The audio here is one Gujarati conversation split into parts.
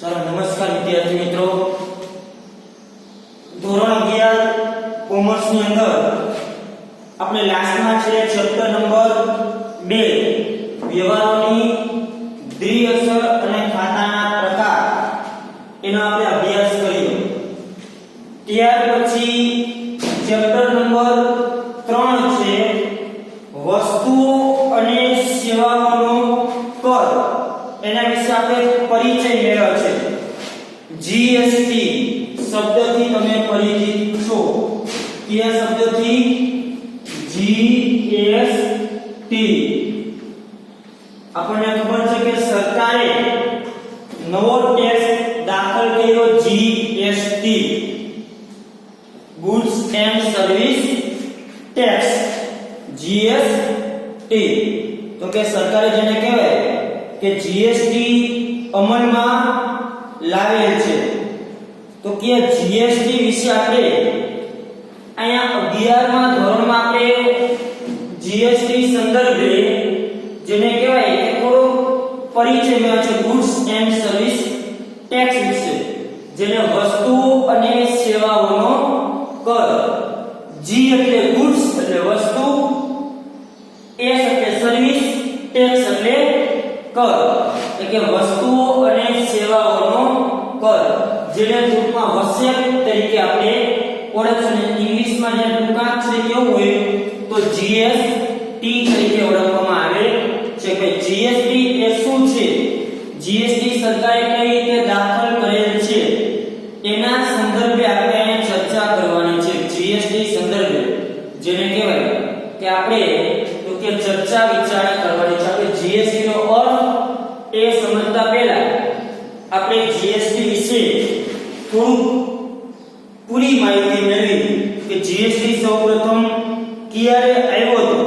ચાલો નમસ્કાર વિદ્યાર્થી મિત્રો, ધોરણ 11 કોમર્સ ની અંદર આપણે લાસ્ટમાં છે ચેપ્ટર નંબર 2 વ્યવહારોની દ્વિઅક્ષર અને ખાતાના પ્રકાર એનો આપણે અભ્યાસ કર્યો. ત્યાર પછી ચેપ્ટર નંબર 3 છે વસ્તુઓ અને સેવાઓનો કર. એના વિશે આપણે પરિચય મેળવ્યો છે. જીએસટી શબ્દથી તમે પરિચિત છો. કયા શબ્દથી? જીએસટી. આપણને ખબર છે કે સરકારે નવો ટેક્સ દાખલ કર્યો, GST, goods and service tax, GST. તો કે સરકારે જેને કહેવાય કે જીએસટી અમલમાં લાવેલ છે. તો કે જીએસટી વિશે આપણે અહીંયા 11મા ધોરણમાં આપણે જીએસટી સંદર્ભે જેને કહેવાય કે થોડો પરિચય મેળવ્યો છે, ગુડ્સ એન્ડ સર્વિસ ટેક્સ વિશે, જેને વસ્તુઓ અને સેવાઓનો કર. જી એટલે ગુડ્સ એટલે વસ્તુ, એસ એટલે સર્વિસ, ટેક્સ એટલે કર. એટલે કે વસ્તુઓ અને સેવાઓનો કર, જેને ટૂંકમાં વસેક તરીકે આપણે ઓળખીએ. ઇંગ્લિશમાં જે ટૂંકાક્ષરે કેવું હોય તો જીએસટી તરીકે ઓળખવામાં આવે છે. કે જીએસટી એ શું છે? જીએસટી સરકારે કઈ રીતે દાખલ કરેલ છે એના સંદર્ભે આપણે અહીં ચર્ચા કરવાની છે. જીએસટી સંદર્ભે જેને કહેવાય કે આપણે તો કે ચર્ચા વિચારણા કરવાની છે. આપણે જીએસટી નો અર્થ એ સમજતા પહેલા આપણે જીએસટી વિશે થોડું પૂરી માહિતી મેળવી કે જીએસટી સૌપ્રથમ ક્યારે આવ્યો હતો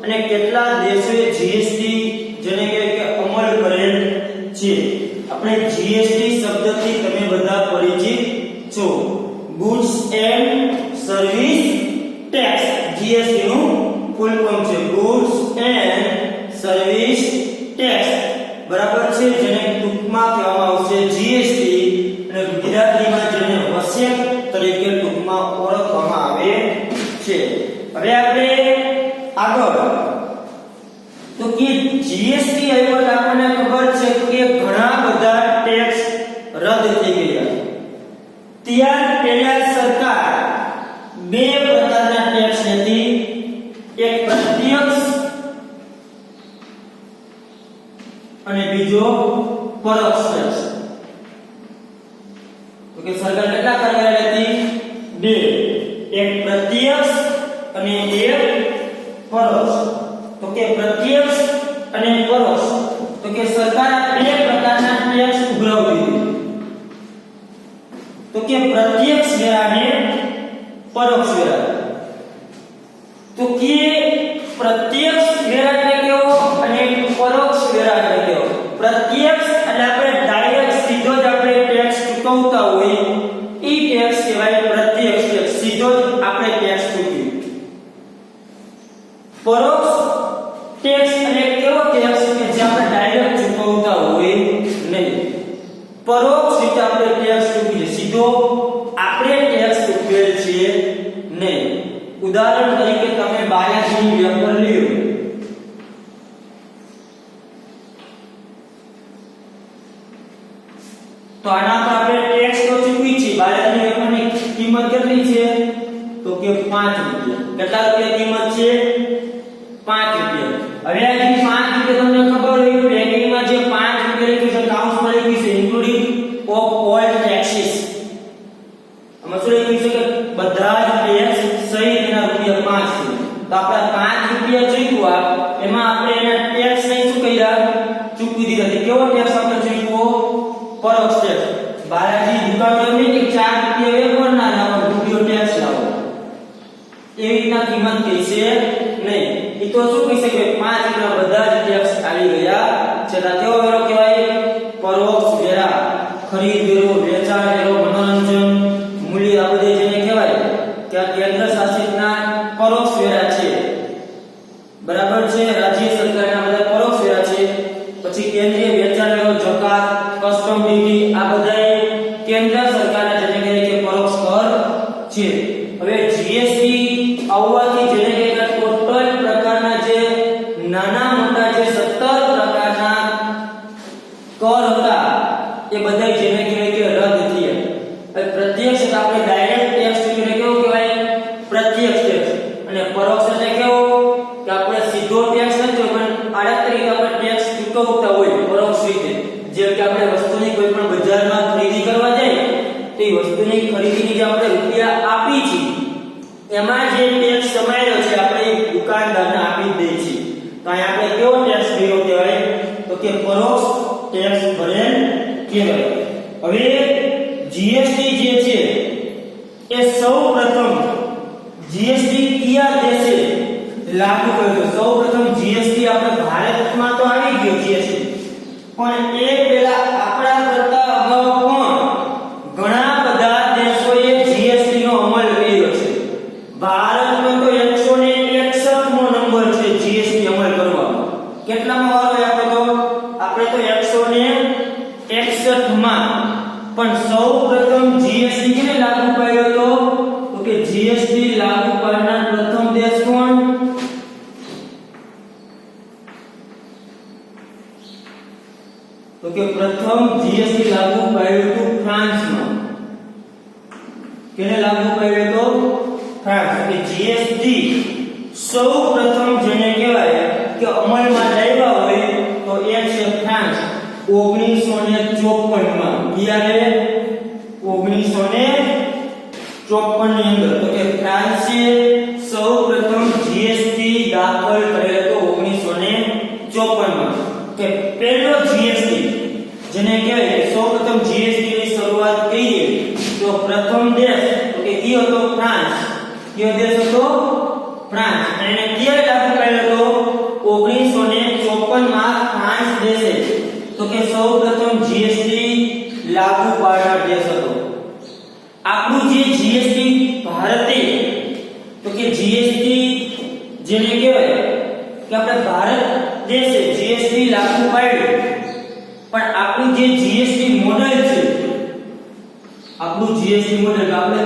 અને કેટલા દેશોએ જીએસટી જેને કહેવાય કે અમલ કરેલ છે. આપણે જીએસટી શબ્દથી તમે બધા પરિચિત છો. Goods and service tax, GST નું ફૂલ ફોર્મ છે ગુડ્સ એન્ડ સર્વિસ ટેક્સ, બરાબર છે, જેને ટૂંકમાં કહેવામાં આવશે જીએસટી, અને ગુજરાતીમાં જેને વસેક તરીકે ટૂંકમાં ઓળખવામાં આવે છે. હવે આપણે આગળ તો કે જીએસટી આવ્યો એટલે આપણને ખબર છે કે ઘણા બધા ટેક્સ રદ થઈ ગયા. ત્યાર પહેલા સરકાર બે પ્રકારના ટેક્સ લેતી, એક પ્રત્યક્ષ અને બીજો પરોક્ષ ટેક્સ. તો કે સરકાર કેટલા પ્રકાર લેતી? બે, એક પ્રત્યક્ષ અને એક પરોક્ષ. તો કે પ્રત્યક્ષ અને પરોક્ષ, તો કે સરકાર બે પ્રકારના ટેક્સ ઉઘરાવી દીધું. તો કે પ્રત્યક્ષ વેરા અને પરોક્ષ વેરા. તો કે પ્રત્યક્ષ વેરા એટલે કેવો અને પરોક્ષ વેરા એટલે કેવો? પ્રત્યક્ષ એટલે આપણે ડાયરેક્ટ સીધો જ આપણે ટેક્સ ચૂકવતા હોય, ઈ ટેક્સ કહેવાય પ્રત્યક્ષ ટેક્સ, સીધો જ આપણે ટેક્સ ચૂકવીએ. પરોક્ષ ટેક્સ એટલે કેવો ટેક્સ કે જે આપણે ડાયરેક્ટ ચૂકવતા હોય નહીં. પરોક્ષ રીતે આપણે ટેક્સ ચૂકવીએ, સીધો આપણે ટેક્સ ચૂકવેલ છે નહીં. ઉદાહરણ તરીકે તમે બાલાજીની વેફર લ્યો, તો આના પર આપણે ટેક્સ તો ચૂકવી છે. બાલાજીની વેફરની કિંમત કેટલી છે? તો કે 5 રૂપિયા. કેટલા રૂપિયા કિંમત છે? 5 રૂપિયા. હવે આ જે 5 રૂપિયા તમને ખબર હોય પેકિંગમાં જે 5 રૂપિયા લખ્યું છે કાઉન્ટમાં લખ્યું છે ઇન્ક્લુડિંગ ઓફ ઓલ ટેક્સીસ. આમાં શું લખ્યું છે કે બધા જ ટેક્સ સહિત એના રૂપિયા 5 છે. તો આપણે 5 રૂપિયા ચૂકવ્યા, એમાં આપણે એના ટેક્સ નહીં શું કર્યા? ચૂકવી દીધા. કેવો ટેક્સ આપણે ચૂકવો? પરોક્ષ ટેક્સ. બાલાજી દુકાન એમ નહીં કે 4 રૂપિયા વેપાર ના લાવો, રૂપિયો ટેક્સ લાવો, એવી રીતના કિંમત કહી છે નહીં. એ તો શું કહી શકે? 5 રૂપિયા બધા જ ટેક્સ આવી ગયા છે. કેવો વેરો કહેવાય? પરોક્ષ વેરા. ખરીદ વેરો, વેચાણ વેરો, મનોરંજન મૂલ્ય, આ બધે જેને કહેવાય કે આ કેન્દ્ર શાસિતના પરોક્ષ વેરા છે. બરાબર છે, રાજ્ય સરકારના બધા પરોક્ષ વેરા છે. પછી કેન્દ્રીય વેચાણ વેરો, જકાત, કસ્ટમ ડ્યુટી, આ નાના મોટા જે 17 પ્રકારના કર હતા એ બધા જેને કહેવાય કે રદ થયા. હવે પ્રત્યક્ષ એટલે આપણે ડાયરેક્ટ ટેક્સ એટલે કેવું કહેવાય? પ્રત્યક્ષ ટેક્સ. અને પરોક્ષ એટલે કેવો? કે આપણે સીધો ટેક્સ નથી પણ આડત તરીકે આપણે ટેક્સ ચૂકવતા હોય પરોક્ષ રીતે. જેમ કે આપણે વસ્તુની કોઈ પણ બજારમાં ખરીદી કરવા જાય તો એ વસ્તુની ખરીદીની જે આપણે રૂપિયા આપી છે એમાં જે ટેક્સ સમાયેલો છે આપણે દુકાનદારને આપી દઈએ છીએ. તો અહીં આપણે કેવો ટેક્સ ભર્યો કહેવાય? તો કે પરોક્ષ ટેક્સ ભરેલ કહેવાય. હવે જીએસટી જે છે એ સૌપ્રથમ જીએસટી કયા દેશે લાગુ કર્યો? સૌપ્રથમ જીએસટી આપણે ભારતમાં તો આવી ગયો જીએસટી, પણ એ પહેલા આપણા કરતા અગાઉ પણ ઘણા બધા દેશોએ જીએસટી નો અમલ કર્યો છે. ભારતનો તો 161મો નંબર છે જીએસટી અમલ કરવામાં. કેટલામાં વારો આપણે તો 161 માં. પણ સૌપ્રથમ જીએસટી કેને લાગુ પાડ્યો હતો? તો કે જીએસટી લાગુ પાડનાર પ્રથમ દેશ કોણ? તો કે પ્રથમ જીએસટી લાગુ પાડ્યું હતું ફ્રાન્સમાં. કેને લાગુ પાડ્યું હતું? ફ્રાન્સ. કે જીએસટી સૌપ્રથમ જેને કહેવાય કે અમલમાં લાવ્યા હોય તો એ છે ફ્રાન્સ 1954 માં. ક્યારે? 1954 ની અંદર. તો કે ફ્રાન્સે સૌપ્રથમ જીએસટી દાખલ કરેલો હતો 1954 માં. કે પહેલો જીએસટી જેને કહેવાય કે સૌપ્રથમ જીએસટી ની શરૂઆત કરીએ તો પ્રથમ દેશ તો કે કયો હતો? ફ્રાન્સ. કયો દેશ હતો? ફ્રાન્સ. અને ક્યારે લાગુ કરેલો હતો? 1954 માં ફ્રાન્સ દેશે તો કે સૌપ્રથમ જીએસટી લાગુ પાડનાર દેશ હતો. આપણું જે જીએસટી ભારતે તો કે જીએસટી જેને કહેવાય કે આપણે ભારત દેશે જીએસટી લાગુ પાડ્યું, પણ આપણું જે જીએસટી મોડેલ છે, આપણું જીએસટી મોડેલ આપણે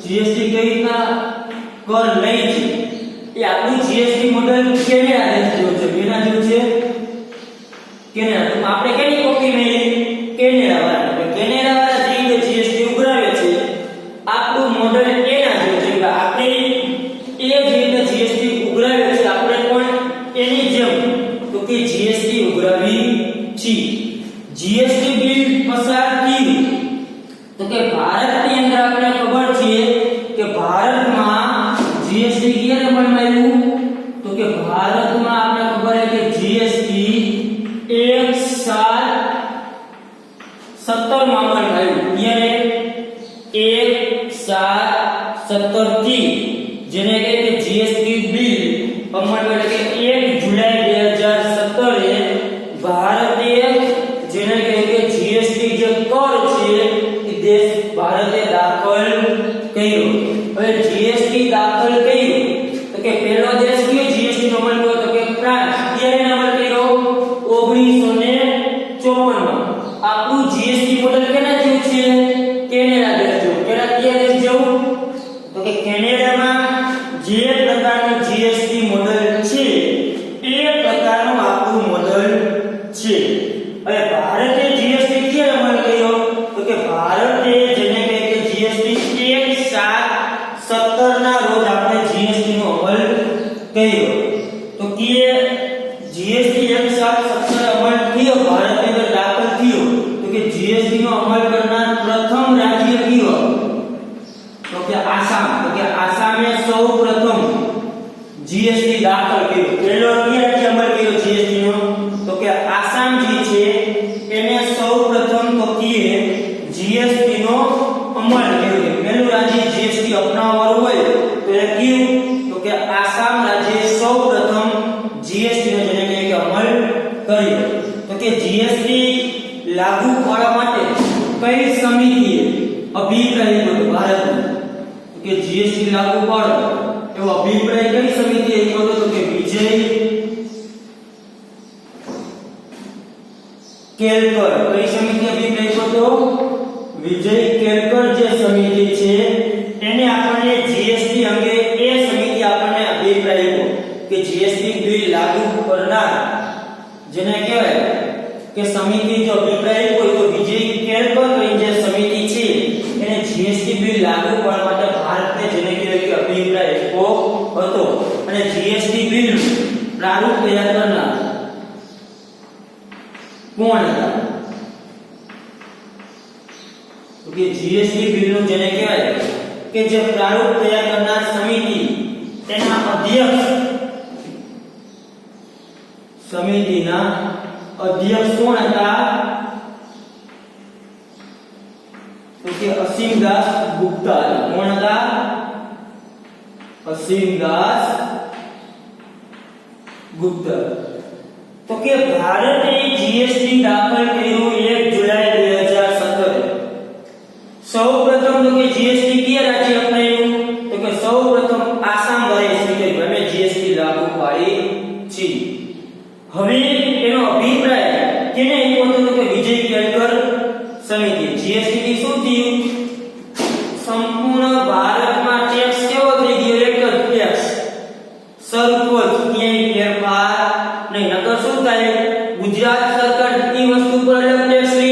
જીએસટી કઈ રીતના કર લઈ છે એ આપણું જીએસટી મોડેલ કેનેડા દેશ જેવું છે. કેના જેવું છે? કેનેડા. તો આપણે કેની કોપી મેળવી? કેનેડા વાળા. કેનેડા વાળા જે રીતે જીએસટી ઉઘરાવે છે આપણું મોડેલ એના જેવું છે. કે આપણે એ જે રીતે જીએસટી ઉઘરાવે છે આપણે પણ એની જેમ તો કે જીએસટી ઉઘરાવી છે. જીએસટી બિલ પસાર થયું તો કે ભારતની અંદર આપણે ખબર છે કે ભારતમાં જીએસટી ક્યારે અમલમાં આવ્યું? તો કે ભારતમાં આપણે ખબર છે કે જીએસટી 17 માં અમલમાં આવ્યું. ક્યારે? 17 થી જેને કહે કે જીએસટી બિલ અમલમાં એટલે કે 1 જુલાઈ 2017 એ ભારતે જેને કહે કે જીએસટી જે કર છે એ દેશ ભારતે દાખલ કર્યો. હવે જીએસટી દાખલ કર્યું તો કે પહેલો દેશ કયો જીએસટી નો અમલ કર્યો? તો કે ફ્રાન્સ. ક્યારે અમલ કર્યો? 1954 માં. આપણું જીએસટી મોડેલ કેના જેવું છે? કેનેડા દેશ જેવું. કેના દેશ જેવું? તો કે કેનેડામાં જે પ્રકારનું જીએસટી મોડેલ છે એ પ્રકારનું આપણું મોડેલ છે. હવે ભારતે જીએસટી ક્યારે અમલ કર્યો? તો કે ભારતે જેને કહે કે જીએસટી 1/7/17 ના રોજ આપણે જીએસટી નો અમલ કર્યો. તો કે જીએસટી 1/7/17 અમલ થયો, ભારતની અંદર દાખલ થયો. તો કે જીએસટી નો અમલ કરનાર પ્રથમ રાજ્ય કયો? તો કે આસામ. તો કે આસામે સૌપ્રથમ જીએસટી દાખલ કર્યો. પહેલો ક્યારે અમલ કર્યો જીએસટી નો? તો કે આસામ જે છે એને સૌપ્રથમ તો કે જીએસટી નો અમલ કર્યો. પહેલું રાજ્ય જીએસટી અપનાવવાનું હોય તો એ કયું? તો કે આસામ રાજ્યે સૌપ્રથમ જીએસટી નો જેને કહે કે અમલ કર્યો. તો કે જીએસટી લાગુ કરવા માટે કઈ સમિતિએ અભિપ્રાય આપ્યો ભારતનો? તો કે જીએસટી લાગુ પાડો એવો અભિપ્રાય કઈ સમિતિએ આપ્યો? તો કે વિજય કેલકર. કઈ સમિતિ અભિપ્રાય આપ્યો? વિજય કેલકર જે સમિતિ છે એને આપણને જીએસટી અંગે એ સમિતિ આપણને અભિપ્રાય આપ્યો કે જીએસટી બિલ લાગુ કરનાર જેને કહેવાય કે સમિતિ જો અભિપ્રાય હોય તો વિજય કેળકર જે સમિતિ છે એને જીએસટી બિલ લાગુ કરવા માટે ભારતને જેને કહેવાય કે અભિપ્રાય આપ્યો હતો અને જીએસટી બિલ પ્રારૂપ તૈયાર કરનાર કોણ હતા તો કે જીએસટી બિલ નું જેને કહેવાય કે જે પ્રારૂપ તૈયાર કરનાર સમિતિ તેના અધ્યક્ષ સમિતિના અધ્યક્ષ કોણ હતા તો કે અસીમદાસ ગુપ્તા કોણ હતા અસીમદાસ ગુપ્તા તો કે ભારતે જીએસટી દાખલ કર્યું 1 જુલાઈ 2017 સૌપ્રથમ તો કે જીએસટી કયા રાજ્ય અપનાવ્યું તો કે સૌપ્રથમ આસામ રાજ્ય અમે જીએસટી લાગુ પાડી છે હવે એનો અભિપ્રાય કેને આપ્યો હતો તો કે વિજય કેળકર સમિતિ જીએસટી થી શું થયું સંપૂર્ણ ભારતમાં ટેક્સ કેવો થઈ ગયો એક જ ટેક્સ સરખો જ ક્યાંય ફેરફાર નહીં નકર શું થાય ગુજરાત સરકાર ની વસ્તુ પર અલગ ટેક્સ લે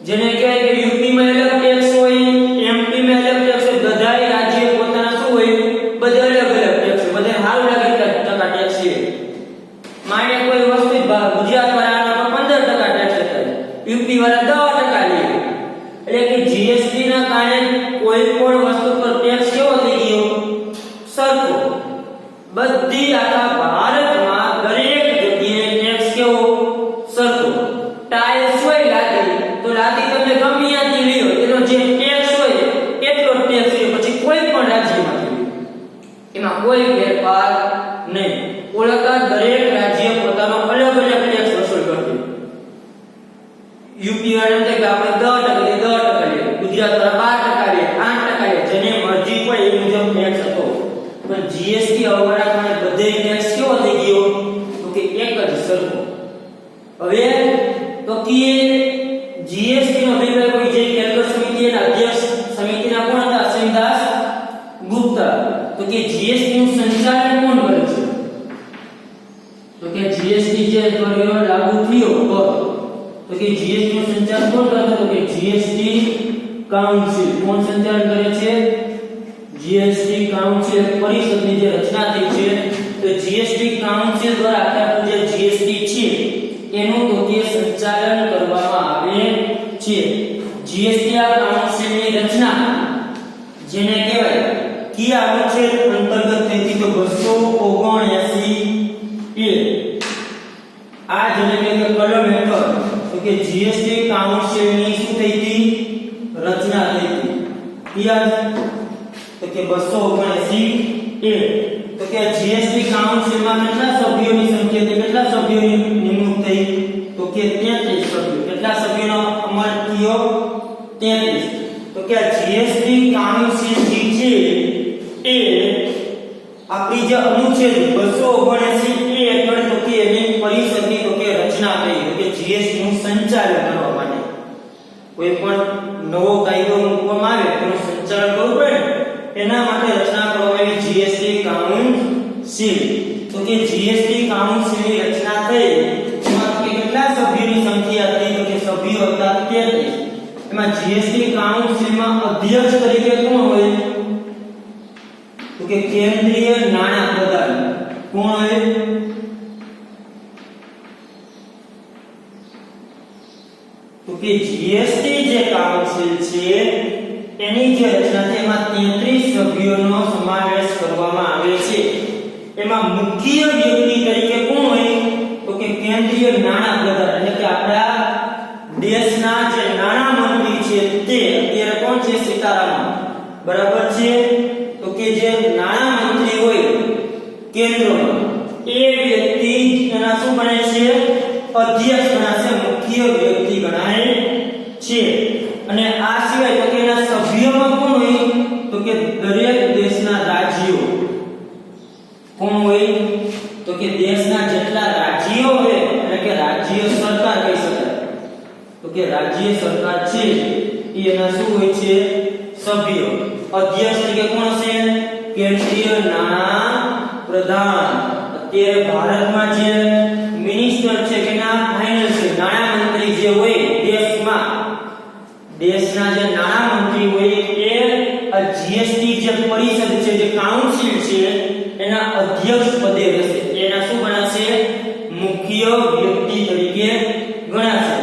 જેને કહેવાય કે યુપી માં અલગ ટેક્સ હોય એમપી માં અલગ ટેક્સ હોય બધાય રાજ્ય પોતાના શું હોય બધા અલગ અલગ ટેક્સ હોય બધા હાલ લાગે ટકા ટેક્સ છે માને કોઈ વસ્તુ ગુજરાત વાળાના 15% ટેક્સ છે યુપી વાળા 10% લે એટલે કે જીએસટી ના કારણે કોઈ પણ વસ્તુ પર ટેક્સ કેવો થઈ ગયો સરખો બધી આખા ભારતમાં દરેક જગ્યાએ ટેક્સ કેવો સરખો ટાઇલ્સ હોય લાદી તો લાદી તમે ગમે ત્યાંથી લ્યો એનો જે ટેક્સ હોય એટલો ટેક્સ છે પછી કોઈ પણ રાજ્યમાં એમાં કોઈ ફેરફાર નહીં ઓળખા દરેક રાજ્ય પોતાનો અલગ અલગ ટેક્સ વસૂલ કરતું યુપી વાળા કે આપણે 10% લે ગુજરાત વાળા 12% લે 8% લે જેને મરજી પડે એ મુજબ ટેક્સ હતો પણ જીએસટી આવવાના કારણે બધે ટેક્સ કેવો થઈ ગયો તો કે એક જ સરખો હવે તો કે જીએસટી નો અભિપ્રાય કોઈ જે કેળકર સમિતિના અધ્યક્ષ સમિતિના કોણ હતા અસીમદાસ ગુપ્તા તો કે જીએસટી નું સંચાલન કોણ કરે છે તો કે જીએસટી જે કર્યો લાગુ થયો તો કે જીએસટી નું સંચાલન કોણ કરતો તો કે જીએસટી કાઉન્સિલ કોણ સંચાલન કરે છે જીએસટી કાઉન્સિલ પરિષદની જે રચના થઈ છે તો જીએસટી કાઉન્સિલ દ્વારા આખા જે જીએસટી છે એનું તો કે સંચાલન કરવામાં આવે છે જીએસટી કાઉન્સિલની રચના જેને કહેવાય કયા અનુચ્છેદ અંતર્ગત થઈ હતી તો 279 એ આ જેને કહેવાય કલમ હેઠળ તો કે જીએસટી કાઉન્સિલની શું થઈ હતી રચના થઈ હતી કયા તો કે 279 એ તો કે જીએસટી કાઉન્સિલમાં કેટલા સભ્યોની સંખ્યા હતી કેટલા સભ્યોની નિમણૂક થઈ તો કે 33 સભ્યો કેટલા સભ્યોનો અમલ થયો 33 તો કે જીએસટી કાઉન્સિલ જે છે એ આપણી જે અનુચ્છેદ 279 એ હેઠળ તો કે એની પરિષદની તો કે રચના થઈ તો કે જીએસટી નું સંચાલન કરવા માટે કોઈ પણ નવો કાયદો મૂકવામાં આવે તેનું સંચાલન કરવું પડે એના માટે રચના કરવામાં આવી જીએસટી કાઉન્સિલ તો કે જીએસટી કાઉન્સિલની રચના થઈ એમાં કે કેટલા સભ્યોની સંખ્યા હતી તો કે સભ્યો હતા 33 એમાં જીએસટી કાઉન્સિલમાં અધ્યક્ષ તરીકે કોણ હોય તો કે કેન્દ્રીય નાણાં પ્રધાન કોણ હોય તો કે જીએસટી જે કાઉન્સિલ છે એની જે રચના છે એમાં 33 સભ્યોનો સમાવેશ કરવામાં આવે છે એમાં મુખ્ય વ્યક્તિ તરીકે કોણ હોય તો કે કેન્દ્રીય નાણાં પ્રધાન એટલે કે આપણા દેશના જે નાણાં મંત્રી છે તે અત્યારે કોણ છે સીતારામન બરાબર છે તો કે જે નાણાં મંત્રી હોય કેન્દ્રમાં એ વ્યક્તિ એના શું બને છે અધ્યક્ષ ગણાશે મુખ્ય વ્યક્તિ ગણાય છે અને આ સિવાય તો કે એના સભ્યોમાં કોણ હોય તો કે દરેક દેશના રાજ્યો કોણ હોય તો કે દેશના જેટલા રાજ્યો હોય એટલે કે રાજ્ય સરકાર કહી શકાય તો કે રાજ્ય સરકાર છે એ એના શું હોય છે સભ્યો અધ્યક્ષ તરીકે કોણ છે કેન્દ્રીય નાણાં પ્રધાન અત્યારે ભારતમાં જે મિનિસ્ટર છે કે ના ફાઇનલ છે નાણાં મંત્રી જે હોય દેશના જે નાણાં મંત્રી હોય એ આ જીએસટી જે પરિષદ છે જે કાઉન્સિલ છે એના અધ્યક્ષ પદે રહેશે. એના શું ગણાશે? મુખ્ય વ્યક્તિ તરીકે ગણાશે.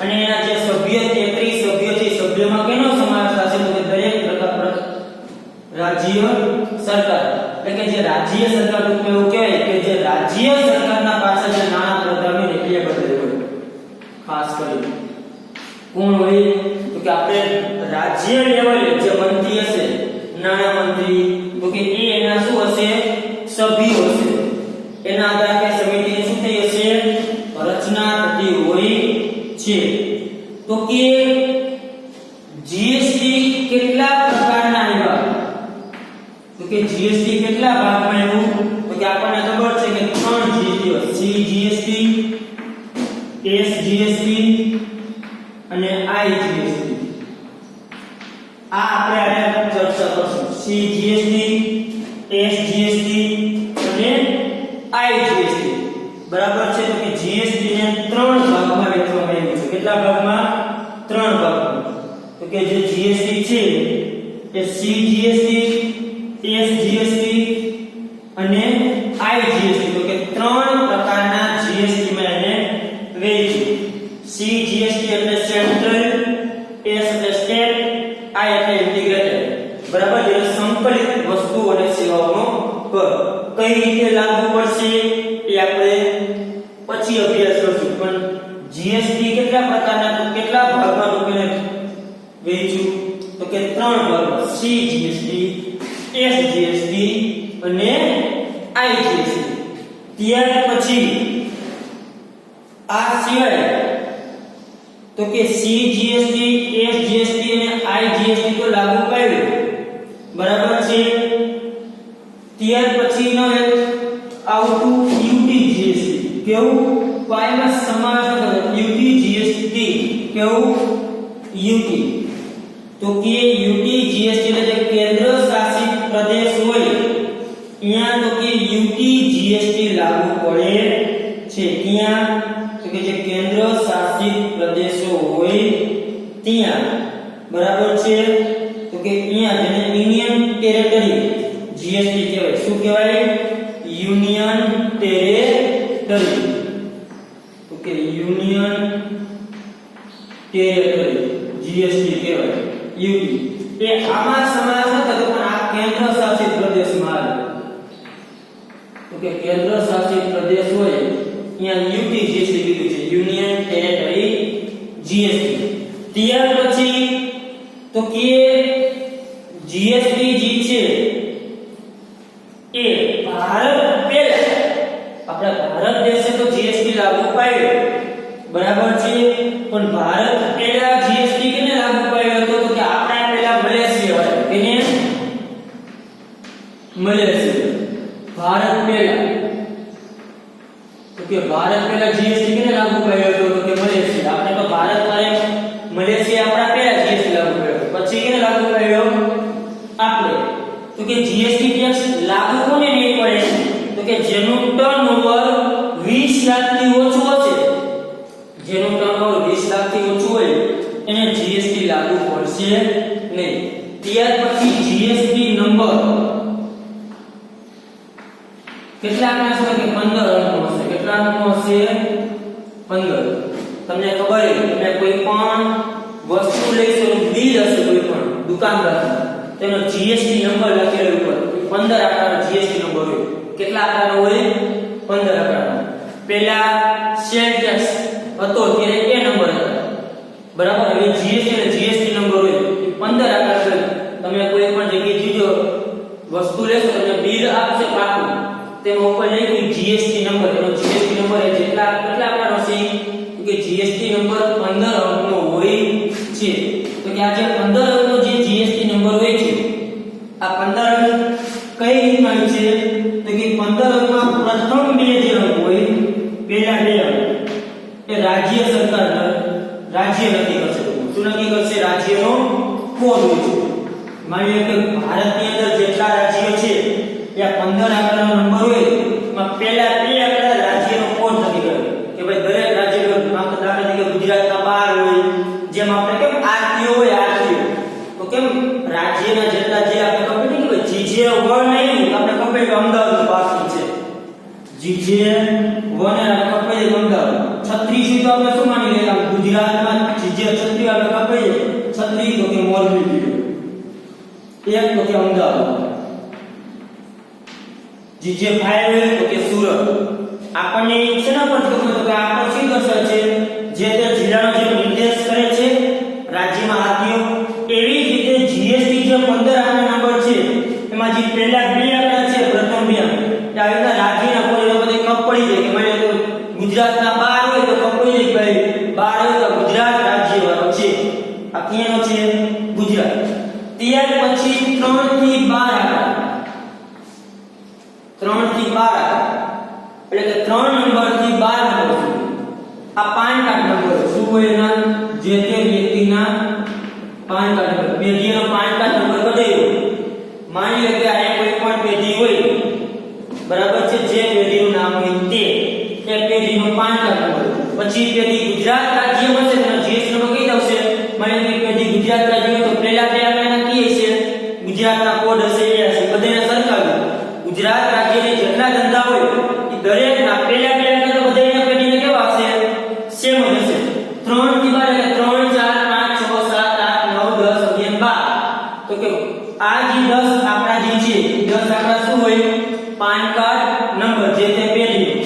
અને એના જે સભ્ય 33 સભ્યો છે સભ્યોમાં કેનો સમાવેશ થશે? તો કે દરેક રાજ્ય સરકાર, એટલે કે જે રાજ્ય સરકાર એવું કહેવાય કે જે રાજ્ય સરકારના પાસે જે નાણાં પ્રધાન હોય એ બધે હોય. ખાસ કરીને કોણ હોય? તો કે આપણે રાજ્ય લેવલે જે મંત્રી હશે નાણાં મંત્રી, તો કે એના શું હશે? સભ્યો હશે. એના આધારે સમિતિની શું થઈ હશે? રચના થતી હોય છે. તો કે જીએસટી કેટલા પ્રકારના આવ્યા? તો કે જીએસટી કેટલા ભાગમાં આવ્યું? તો કે આપણને ખબર છે કે 3 જીએસટી હોય: સીજીએસટી, એસજીએસટી અને આઈજીએસટી. આ આપણે આજે ચર્ચા કરશું. સીજીએસટી, એસજીએસટી અને આઈજીએસટી. બરાબર છે? તો કે જીએસટી ને 3 ભાગમાં વહેંચવામાં આવ્યું છે. કેટલા ભાગમાં? 3 ભાગમાં. તો કે જે જીએસટી છે એ સીજીએસટી, એસજીએસટી અને આઈજીએસટી, તો કે 3 પ્રકારના જીએસટી માં એને વહેંચ્યું. સીજીએસટી એટલે સેન્ટ્રલ, એસ એટલે સ્ટેટ, આઈ એટલે ઇન્ટિગ્રેટેડ. બરાબર? એટલે સંકલિત વસ્તુ અને સેવાઓનો કર. કઈ રીતે લાગુ પડશે એ આપણે પછી અભ્યાસ કરશું. પણ જીએસટી કેટલા પ્રકારના, કેટલા ભાગમાં રૂપે વહેંચ્યું? તો કે 3 ભાગમાં: સીજીએસટી, એસજીએસટી અને આઈજીએસટી. ત્યાર પછી આ સિવાય તો કે સીજીએસટી, એસજીએસટી અને આઈજીએસટી તો લાગુ પાડ્યું. બરાબર છે? ત્યાર પછી નો આવતું યુટીજીએસટી. કેવું? પાયમાં સમાવેશ થતો યુટીજીએસટી. કેવું? યુટી. તો કે યુટીજીએસટી એટલે જે કેન્દ્ર શાસિત પ્રદેશ હોય ત્યાં તો કે યુટીજીએસટી લાગુ પડે છે. ત્યાં તો કે જે કેન્દ્ર શાસિત પ્રદેશો હોય ત્યાં. બરાબર છે? તો કે અહીંયા જેને યુનિયન ટેરેટરી જીએસટી કહેવાય. શું કહેવાય? Union territory. તો કે યુનિયન ટેરેટરી જીએસટી કહેવાય. યુટી એ આમાં સમાવેશ થતો પણ આ કેન્દ્ર શાસિત પ્રદેશમાં આવે. તો કે કેન્દ્ર શાસિત પ્રદેશ હોય અહીંયા યુટી જીએસટી કીધું છે, યુનિયન ટેરેટરી જીએસટી. ત્યાર પછી તો કે જીએસટી જે છે એ ભારત પહેલા આપણા ભારત દેશે તો જીએસટી લાગુ પાડ્યો. બરાબર છે? પણ ભારત પહેલા જીએસટી કેને લાગુ પાડ્યો હતો? તો કે આપણા પહેલા મલેશિયા વાળા. કેને? મલેશિયા. ભારત પહેલા. તો કે ભારત પહેલા જીએસટી કેને લાગુ પાડ્યો હતો? તો કે મલેશિયા. આપણે તો ભારત વાળે મલેશિયા આપણા પહેલા જીએસટી લાગુ પાડ્યો. પછી કેને લાગુ પાડ્યો? આપણે. તો કે જીએસટી ટેક્સ લાગુ કોને નહીં પડે? તો કે જેનું ટર્નઓવર 20 લાખથી ઓછું હશે, જેનું ટર્નઓવર 20 લાખથી ઓછું હોય એને જીએસટી લાગુ પડશે નહીં. ત્યાર પછી જીએસટી નંબર કેટલા અંકનો હશે? કે 15 અંકનો હશે. કેટલા અંકનો હશે? 15. તમને ખબર છે તમે કોઈ પણ વસ્તુ લઈશો, બિલ હશે કોઈ પણ દુકાનદાર, તેનો જીએસટી નંબર લખેલો ઉપર 15 આંકડાનો જીએસટી નંબર હોય. કેટલા આંકડાનો હોય? 15 આંકડાનો. પહેલા સેલ ટેક્સ હતો ત્યારે એ નંબર હતો. બરાબર? હવે જીએસટી અને જીએસટી નંબર હોય 15 આંકડા. તમે કોઈ પણ જગ્યાએ જીજો વસ્તુ લેશો તમને બિલ આપશે પાકું, તેમાં ઉપર લખ્યું જીએસટી નંબર. એનો જીએસટી નંબર એ કેટલા આંકડાનો છે? કે જીએસટી નંબર 15 અંકનો હોય છે. તો કે આ જે 15 અંકનો જે જીએસટી નંબર હોય છે આ 15 અંક કઈ રીતના હોય છે? તો કે 15 અંકમાં પ્રથમ 2 જે અંક હોય, પહેલા 2 અંક એ રાજ્ય સરકાર રાજ્ય નક્કી કરશે. શું નક્કી કરશે? રાજ્યનો કોડ હોય છે. માની લો કે ભારતની અંદર જેટલા રાજ્યો છે ત્યાં 15 આંકડાનો નંબર હોય, એમાં પહેલા બે આંકડા રાજ્યનો કોડ નક્કી કર્યો કે ભાઈ દરેક રાજ્યનો દાખલા તરીકે ગુજરાતના 12 હોય, જેમ આપણે કેમ આરટીઓ હોય આરટીઓ, તો કેમ રાજ્યના જેટલા જે આપણે કમ્પ્લીટ હોય જીજે 1 નહીં આપણે કમ્પ્લીટ અમદાવાદ બાકી છે, જીજે 1 આપણે કમ્પ્લીટ અમદાવાદ. 36 તો આપણે શું માની લઈએ ગુજરાતમાં જીજે 36 આપણે કમ્પ્લીટ 36 તો કે મોરબી એક તો કે અમદાવાદ, જીજે 5 તો કે સુરત. આપણને શેના પર ખબર તો કે આ શું દર્શાવે છે જે તે જિલ્લાનો જે નિર્દેશ કરે છે રાજ્યમાં આરટીઓ. એવી જ રીતે જીએસટી જે 15 આંકડા નંબર છે એમાં જે પહેલા બે આંકડા છે પ્રથમ બે આંકડા આવી રીતે રાજ્યના કોઈ બધે કપ પડી જાય કે માની લો ગુજરાતના 12 હોય તો કપ પડી જાય ભાઈ 12 હોય તો ગુજરાત રાજ્ય વાળો છે, આ ક્યાંનો છે ગુજરાત. ત્યાર પછી 3 થી 12 આંકડા 3 થી 12 એટલે કે 3 નંબર થી 12 નંબર આ પાન કાર્ડ નંબર શું હોય એના જે તે વ્યક્તિના પાન કાર્ડ નંબર. પેઢીનો પાન કાર્ડ નંબર કયો માની લો કે આ કોઈ પણ પેઢી હોય બરાબર છે, જે પેઢીનું નામ હોય તે પેઢીનો પાન કાર્ડ નંબર. પછી પેઢી ગુજરાત રાજ્યમાં છે તેનો જીએસટી નંબર કઈ આવશે. માની લો કે પેઢી ગુજરાત રાજ્યમાં તો પહેલા બે આંકડા કી હશે ગુજરાતના કોડ હશે એ હશે બધાને સરખાવ્યું. ગુજરાત રાજ્યની જેટલા ધંધા હોય એ દરેકના પહેલા બે આંકડા તો બધાને પેઢીને કેવા આવશે સેમ હશે. 3 થી 12 એટલે 3 4 5 6 7 8 9 10 11 12 તો કે આ જે 10 આંકડા જે છે 10 આંકડા શું હોય પાન કાર્ડ નંબર જે તે પેઢી.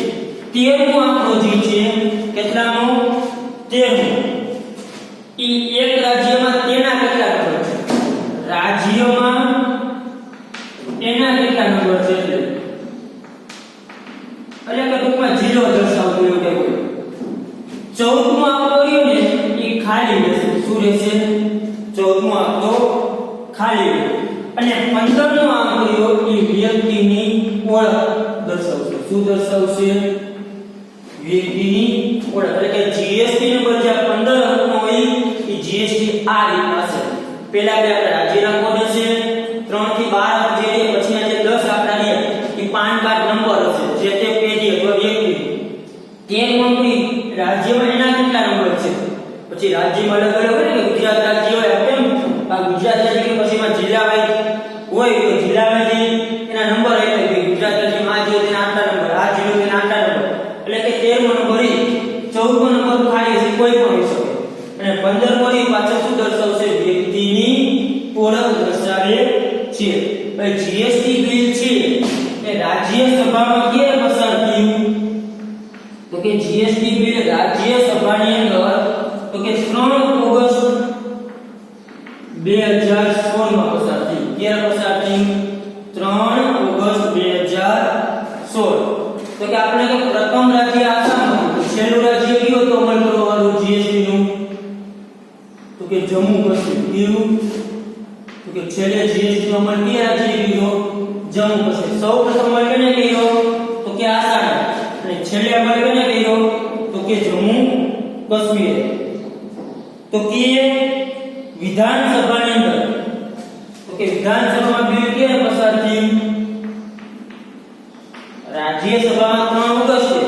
13મો આંકડો જે છે કેટલામો 13મો ઈ એક રાજ્યમાં તેના કેટલા નંબર છે, રાજ્યમાં એના કેટલા નંબર છે એટલે કે ટૂંકમાં જીરો દર્શાવતું એવું કઈ હોય. 14મો આંકડો રહ્યો ને એ ખાલી રહેશે. શું રહેશે 14મો આંકડો ખાલી રહે. અને 15મો આંકડો રહ્યો એ વ્યક્તિની ઓળખ દર્શાવશે. શું દર્શાવશે વ્યક્તિની ઓળખ. એટલે કે જીએસટી નંબર જે 15 અંકનો હોય એ જીએસટી આ રીતના છે. પહેલા બે આંકડા રાજ્યના કોડ હશે, 3 થી 12 જે પછીના જે 10 આંકડા રહ્યા એ પાન કાર્ડ નંબર હશે જે તે પેઢી અથવા વ્યક્તિ. 13મો રાજ્યમાં એના કેટલા નંબર છે. પછી રાજ્યમાં અલગ અલગ હોય ને ગુજરાત રાજ્ય હોય કેમ આ ગુજરાત રાજ્ય પછી માં જિલ્લા હોય તો જિલ્લા વાઇઝ એના નંબર એટલે કે ગુજરાત રાજ્યમાં આ જે તેના આટલા નંબર આ જિલ્લો તેના આટલા નંબર એટલે કે 13મો નંબર 14મો નંબર ખાલી છે કોઈ પણ હોઈ શકે. અને 15મો ની પાછળ શું દર્શાવશે વ્યક્તિની ઓળખ દર્શાવે છે. ભાઈ જીએસટી બિલ છે એ રાજ્ય સભામાં ક્યારે પસાર થયું તો કે જીએસટી બિલ રાજ્ય સભાની અંદર તો કે 3 ઓગસ્ટ 2016 માં પસાર થયું. ક્યારે પસાર થયું 3 ઓગસ્ટ 2016. તો કે આપણે કે પ્રથમ રાજ્ય આસામ હતું, છેલ્લું રાજ્ય કયું હતું અમલ કરવાનું જીએસટી નું તો કે જમ્મુ કાશ્મીર. કયું તો કે છેલ્લે જીએસટી નો અમલ કયા રાજ્યએ કર્યો જમ્મુ કાશ્મીર. સૌપ્રથમ અમલ કેને કર્યો તો કે આસામ અને છેલ્લે અમલ કેને કર્યો તો કે જમ્મુ કાશ્મીર. તો કે વિધાનસભાની અંદર તો કે વિધાનસભામાં બિલ ક્યારે પસાર થયું રાજ્યસભામાં 3 ઓગસ્ટે,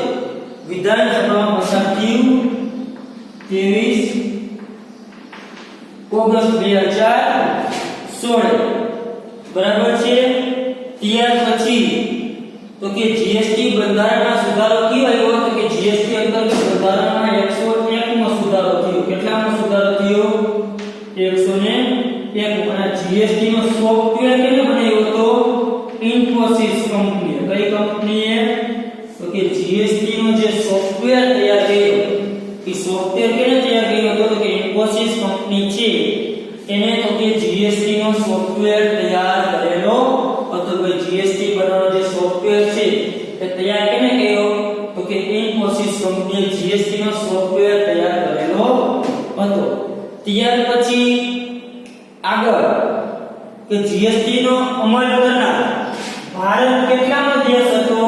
વિધાનસભામાં પસાર થયું 23 ઓગસ્ટ 2016 બરાબર છે. ત્યાર પછી તો કે જીએસટી બંધારણમાં સુધારો કયો આવ્યો તો કે જીએસટી અંતર્ગત બંધારણમાં 101 માં સુધારો થયો. કેટલામાં સુધારો થયો 101. અને જીએસટી નો સોફ્ટવેર કેને બનાવ્યો હતો ઇન્ફોસિસ કંપનીએ. કઈ કંપનીએ તો કે જીએસટી નો જે સોફ્ટવેર તૈયાર કર્યો એ સોફ્ટવેર કેને તૈયાર કર્યો હતો તો કે ઇન્ફોસિસ કંપની છે એને તો કે જીએસટી નો સોફ્ટવેર તૈયાર કરેલો હતો. ભાઈ જીએસટી બનાવવાનો જે સોફ્ટવેર છે એ તૈયાર કેને કર્યો તો કે ઇન્ફોસિસ કંપનીએ જીએસટી નો સોફ્ટવેર તૈયાર કરેલો હતો. ત્યાર પછી આગળ કે જીએસટી નો અમલ કરનાર ભારત કેટલામો દેશ હતો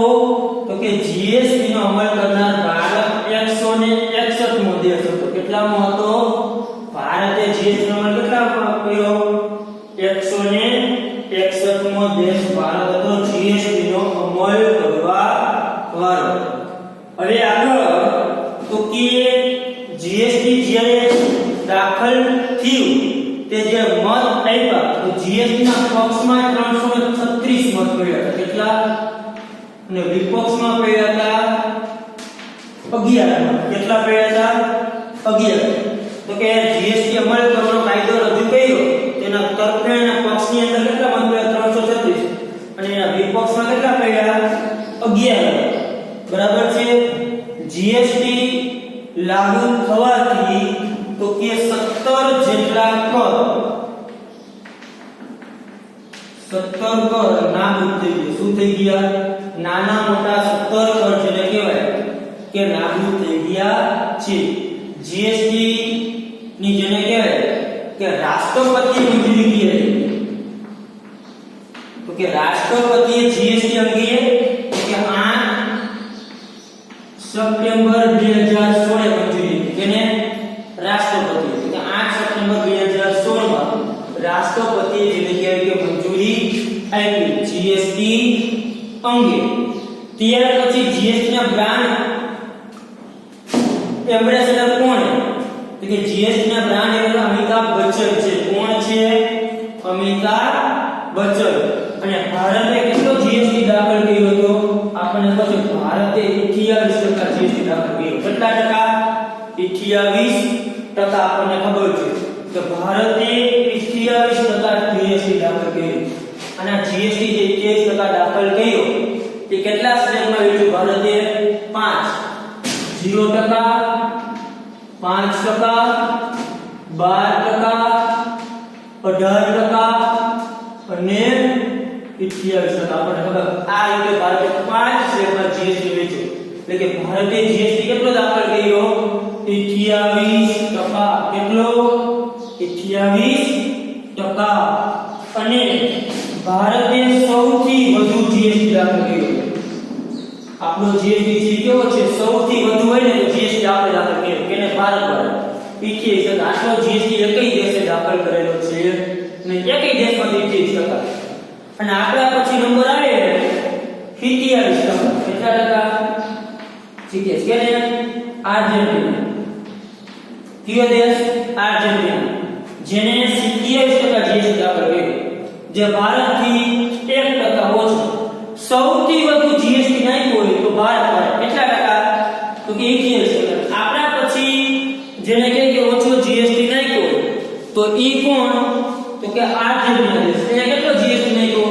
તો કે જીએસટી નો અમલ કરનાર ભારત 161મો દેશ હતો. કેટલામો હતો ભારતે જીએસટી નો અમલ કેટલામો કર્યો 161મો દેશ ભારત હતો જીએસટી નો અમલ કરવા હવે આગળ તો કે જીએસટી જ્યારે દાખલ થયું તે જે મત આપ્યા તો જીએસટી ના પક્ષમાં 336 મત મળ્યા હતા કેટલા અને વિપક્ષમાં પડ્યા હતા 11 મત કેટલા પડ્યા હતા 11 તો કે જીએસટી અમલ કરવાનો કાયદો રજૂ કર્યો તેના તરફેણના પક્ષની અંદર કેટલા મત મળ્યા 336 અને એના વિપક્ષમાં કેટલા પડ્યા 11 બરાબર છે જીએસટી લાગુ થવાથી તો કે 17 જેટલા કર નાબૂદ થઈ ગયા શું થઈ ગયા નાના મોટા 17 કર જેને કહેવાય કે નાબૂદ થઈ ગયા છે જીએસટી ની જેને કહેવાય કે રાષ્ટ્રપતિએ મંજૂરી કરી તો કે રાષ્ટ્રપતિએ જીએસટી અંગે તો કે 8 સપ્ટેમ્બર 2016 એ મંજૂરી કેને રાષ્ટ્રપતિ કે 8 સપ્ટેમ્બર 2016 માં રાષ્ટ્રપતિએ જેને કહેવાય કે મંજૂરી આપી જીએસટી અંગે ત્યાર પછી જીએસટી ના બ્રાન્ડ એમ્બેસેડર કોણ તો કે જીએસટી ના બ્રાન્ડ એમ્બેસેડર અમિતાભ બચ્ચન છે કોણ છે અમિતાભ બચ્ચન અને ભારતે કેટલો જીએસટી દાખલ કર્યો હતો આપણને ખબર છે ભારતે 28% જીએસટી દાખલ કર્યો કેટલા ટકા 28% આપણને ખબર છે કે ભારતે 28% જીએસટી દાખલ કર્યો અને આ જીએસટી જે 28% દાખલ કર્યો તે કેટલા સ્ટેટમાં વેચ્યું ભારતે 5 0% 5% 12% 18% અને 28% આપણને ખબર આ રીતે ભારતે 5 સ્ટેટમાં જીએસટી વેચ્યું એટલે કે ભારતે જીએસટી કેટલો દાખલ કર્યો 28% કેટલો 28% અને ભારતે સૌથી વધુ જીએસટી દાખલ કર્યો આપણો જીએસટી છે કેવો છે સૌથી વધુ હોય ને તો જીએસટી આપણે દાખલ કર્યો કેને ભારત દ્વારા 28% આટલો જીએસટી એકઈ દેશે દાખલ કરેલો છે ને એકઈ દેશમાં 28% અને આપણા પછી નંબર આવે 27% કેટલા ટકા જીએસ કેને આર્જેન્ટિના કયો દેશ આર્જેન્ટિના જેને 27% જીએસટી દાખલ કર્યો જે ભારતથી 1% ઓછો સૌથી વધુ જીએસટી નાખ્યો હોય તો ભારત પર કેટલા ટકા તો કે 21% આપણા પછી જેને કહે કે ઓછો જીએસટી નાખ્યો તો ઈ કોણ તો કે આર્જેન્ટિના દેશ એને કેટલો જીએસટી નાખ્યો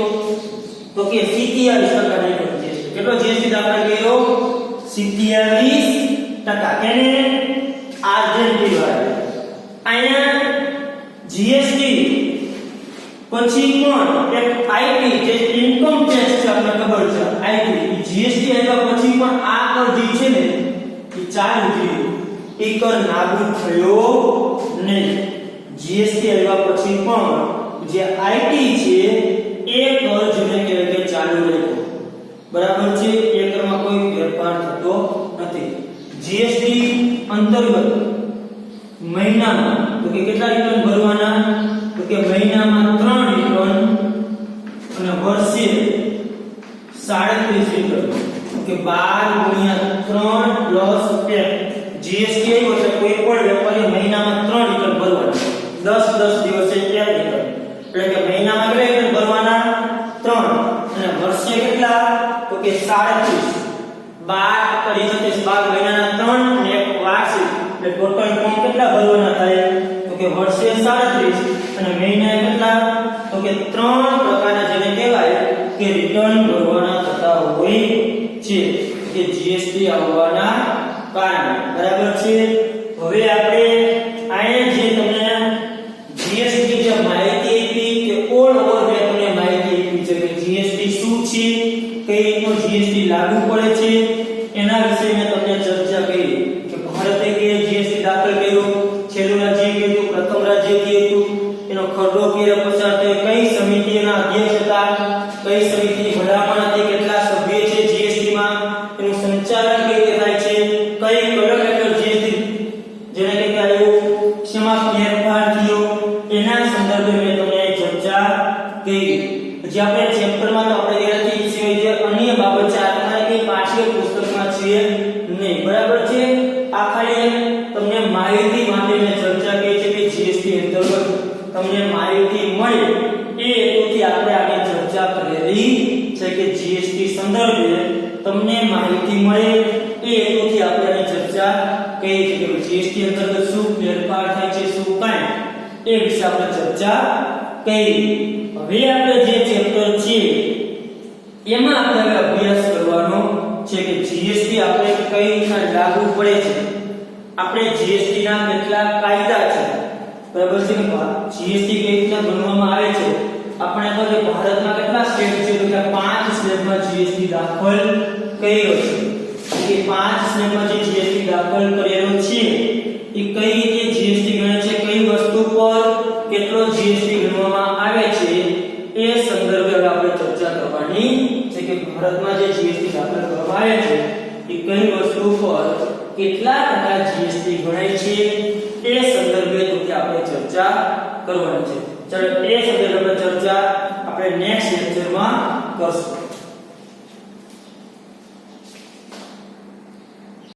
તો કે 27% નાખ્યો જીએસટી કેટલો જીએસટી દાખલ કર્યો 27% કેને આર્જેન્ટિના અહીંયા જીએસટી પછી કોણ એક આઈટી જે ઇન્કમ ટેક્સ છે આપણને ખબર છે આઈટી જીએસટી આવ્યા પછી પણ આ કર જે છે ને એ ચાલુ થયું એ કર નાબૂદ થયો નહીં જીએસટી આવ્યા પછી પણ જે આઈટી છે એ કર જેને કહેવાય કે ચાલુ રહ્યો બરાબર છે એ કરમાં કોઈ ફેરફાર થતો નથી જીએસટી અંતર્ગત મહિનામાં તો કે કેટલા રિટર્ન ભરવાના તો કે મહિનામાં 3 રિટર્ન અને વર્ષે 37 રિટર્ન કે 12 * 3 + 1 જીએસટી આવ્યો છે કોઈ પણ વેપારી મહિનામાં 3 રિટર્ન ભરવાના 10 દિવસે 1 રિટર્ન એટલે કે મહિનામાં કેટલા રિટર્ન ભરવાના 3 અને વર્ષે કેટલા તો કે 37 12 મહિનાના 3 અને એક વાર્ષિક એટલે ટોટલ કોણ કેટલા ભરવાના થાય તો કે વર્ષે 37 અને મહિનાએ કેટલા તો કે 3 પ્રકારના જેને કહેવાય કે રિટર્ન ભરવાના થતા હોય છે કે જીએસટી આવવાના કારણે બરાબર છે હવે આપણે આયા જે તમને જીએસટી જે માહિતી આપી કે ઓલ ઓવર મેં તમને માહિતી આપી છે કે જીએસટી શું છે કઈ રીતનો જીએસટી લાગુ પડે છે એના વિશે મેં તમને ચર્ચા કરી કે ભારતે કે જીએસટી દાખલ કર્યો છેલ્લું રાજ્ય કયું પ્રથમ રાજ્ય કયું એનો ખરડો ક્યારે પસાર થયો કઈ સમિતિના અધ્યક્ષ હતા કઈ સમિતિની ભલામણ હતી કેટલા સભ્ય છે જીએસટી માં એનું સંચાલન કઈ રીતે થાય છે કઈ કલમ હેઠળ જીએસટી તમને માહિતી માટે મેં ચર્ચા કરી છે કે જીએસટી અંતર્ગત તમને માહિતી મળે એ હેતુથી આપણે આગળ ચર્ચા કરેલી છે કે જીએસટી સંદર્ભે તમને માહિતી મળે એ હેતુથી આપણે આની ચર્ચા કરી છે કે જીએસટી અંતર્ગત શું ફેરફાર થાય છે શું કાંઈ એ વિશે આપણે ચર્ચા કરી. હવે આપણે જે ચેપ્ટર છે એમાં આપણે હવે અભ્યાસ કરવાનો છે કે જીએસટી આપણે કઈ રીતના લાગુ પડે છે. આપણે જીએસટી ના કેટલા કાયદા છે બરાબર છે કે જીએસટી કઈ રીતના બનવામાં આવે છે. આપણે તો કે ભારતમાં કેટલા સ્ટેટ છે તો કે 5 સ્ટેટમાં જીએસટી દાખલ કર્યો છે કે 5 સ્ટેટમાં જે જીએસટી દાખલ કરેલો છે એ કઈ રીતે જીએસટી ગણે છે, કઈ વસ્તુ પર કેટલો જીએસટી ગણવામાં આવે છે એ સંદર્ભે હવે આપણે ચર્ચા કરવાની છે કે ભારતમાં જે જીએસટી દાખલ કરવામાં આવે છે એ કઈ વસ્તુ પર કેટલા ટકા જીએસટી ગણાય છે એ સંદર્ભે તો કે આપણે ચર્ચા કરવાની છે. ચલો એ સંદર્ભે ચર્ચા આપણે નેક્સ્ટ લેક્ચરમાં કરશું.